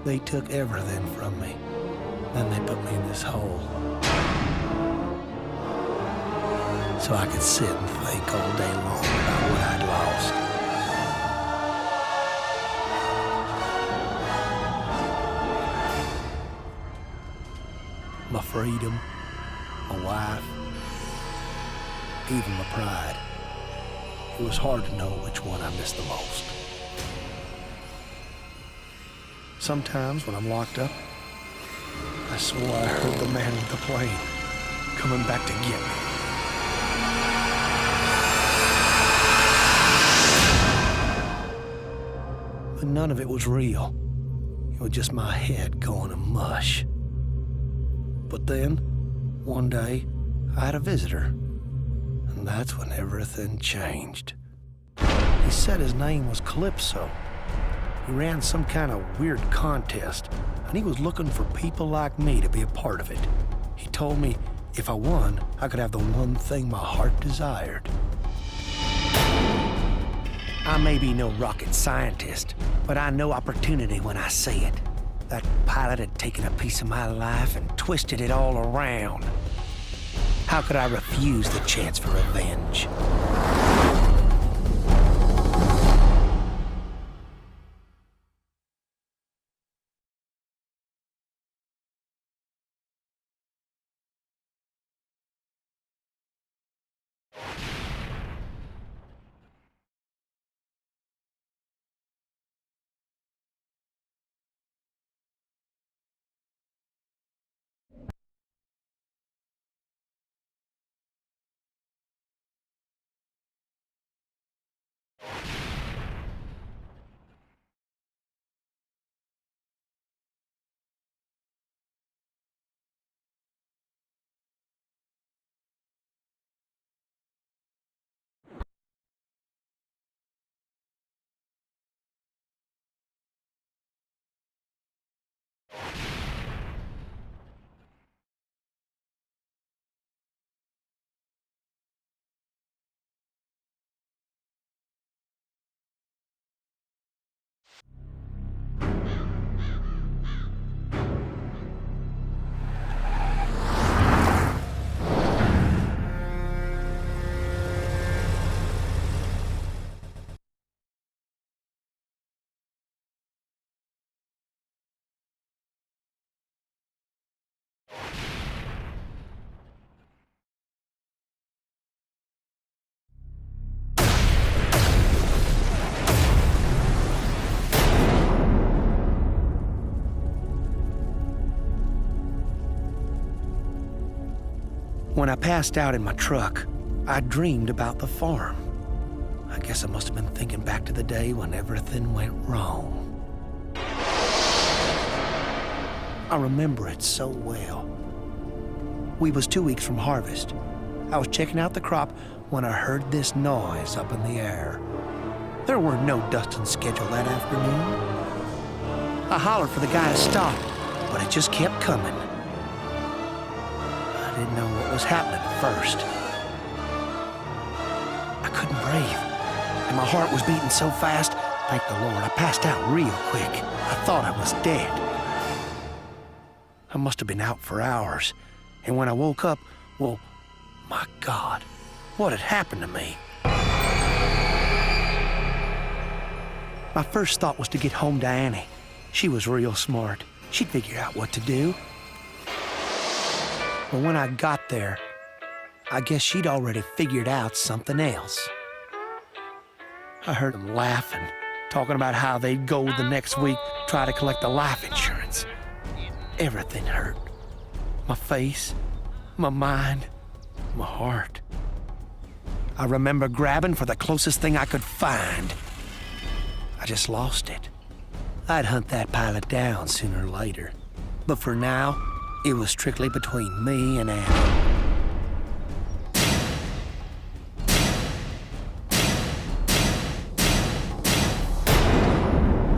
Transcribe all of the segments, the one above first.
They took everything from me. Then they put me in this hole. So I could sit and think all day long about what I'd lost. My freedom, my wife, even my pride. It was hard to know which one I missed the most. Sometimes when I'm locked up, I swore I heard the man with the plane coming back to get me. But none of it was real. It was just my head going to mush. But then, one day, I had a visitor. And that's when everything changed. He said his name was Calypso. He ran some kind of weird contest, and he was looking for people like me to be a part of it. He told me if I won, I could have the one thing my heart desired. I may be no rocket scientist, but I know opportunity when I see it. That pilot had taken a piece of my life and twisted it all around. How could I refuse the chance for revenge? When I passed out in my truck, I dreamed about the farm. I guess I must have been thinking back to the day when everything went wrong. I remember it so well. We was 2 weeks from harvest. I was checking out the crop when I heard this noise up in the air. There were no dusting schedule that afternoon. I hollered for the guy to stop, but it just kept coming. I didn't know what was happening at first. I couldn't breathe, and my heart was beating so fast, thank the Lord, I passed out real quick. I thought I was dead. I must have been out for hours, and when I woke up, well, my God, what had happened to me? My first thought was to get home to Annie. She was real smart. She'd figure out what to do. But when I got there, I guess she'd already figured out something else. I heard them laughing, talking about how they'd go the next week, try to collect the life insurance. Everything hurt. My face, my mind, my heart. I remember grabbing for the closest thing I could find. I just lost it. I'd hunt that pilot down sooner or later. But for now, it was strictly between me and Annie.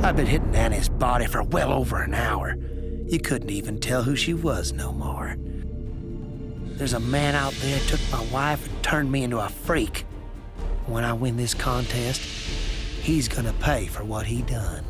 I'd been hitting Annie's body for well over an hour. You couldn't even tell who she was no more. There's a man out there took my wife and turned me into a freak. When I win this contest, he's gonna pay for what he done.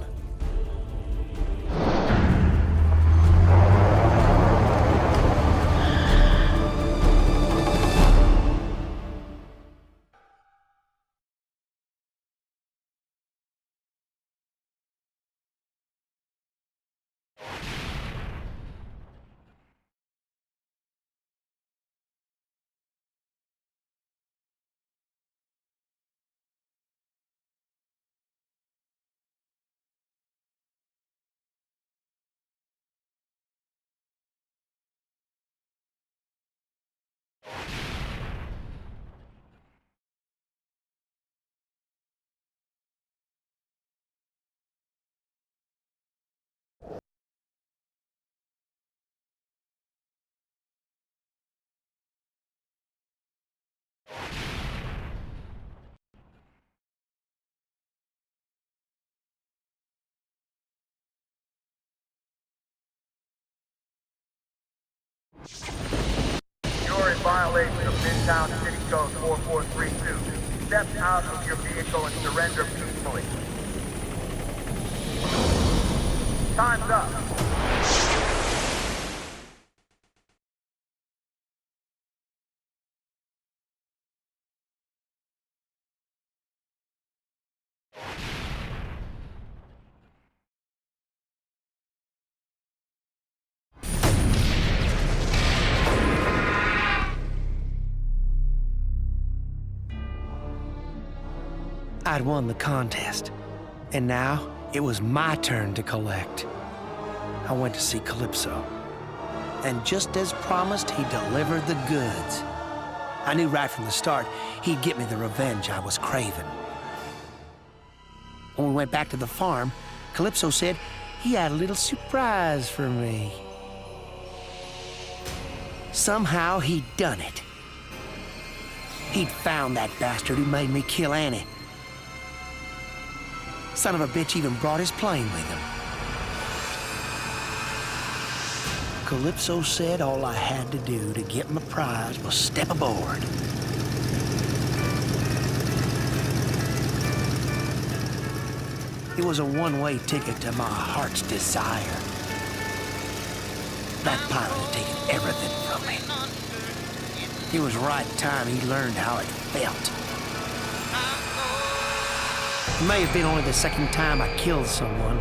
You're in violation of Midtown City Code 4432. Step out of your vehicle and surrender peacefully. Time's up. I'd won the contest, and now it was my turn to collect. I went to see Calypso, and just as promised, he delivered the goods. I knew right from the start he'd get me the revenge I was craving. When we went back to the farm, Calypso said he had a little surprise for me. Somehow he'd done it. He'd found that bastard who made me kill Annie. Son of a bitch even brought his plane with him. Calypso said all I had to do to get my prize was step aboard. It was a one-way ticket to my heart's desire. That pilot had taken everything from me. It was right time he learned how it felt. It may have been only the second time I killed someone,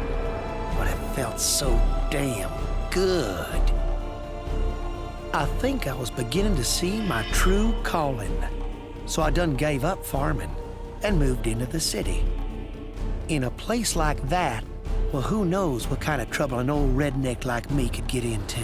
but it felt so damn good. I think I was beginning to see my true calling. So I done gave up farming and moved into the city. In a place like that, well, who knows what kind of trouble an old redneck like me could get into.